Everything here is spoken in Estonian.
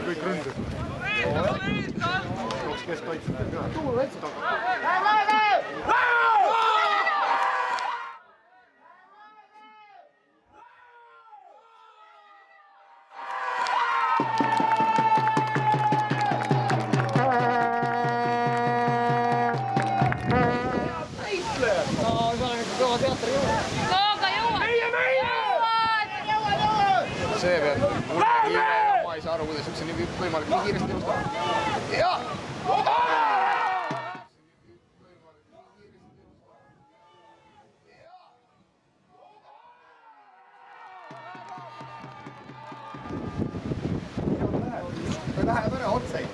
kõik ründed. Keskkaitset ei pea. See peab mulle kiire, ma ei saa aru, kuidas üldse nii võimalik nii kiiresti jõuda. Ja! Läheb ära otseid.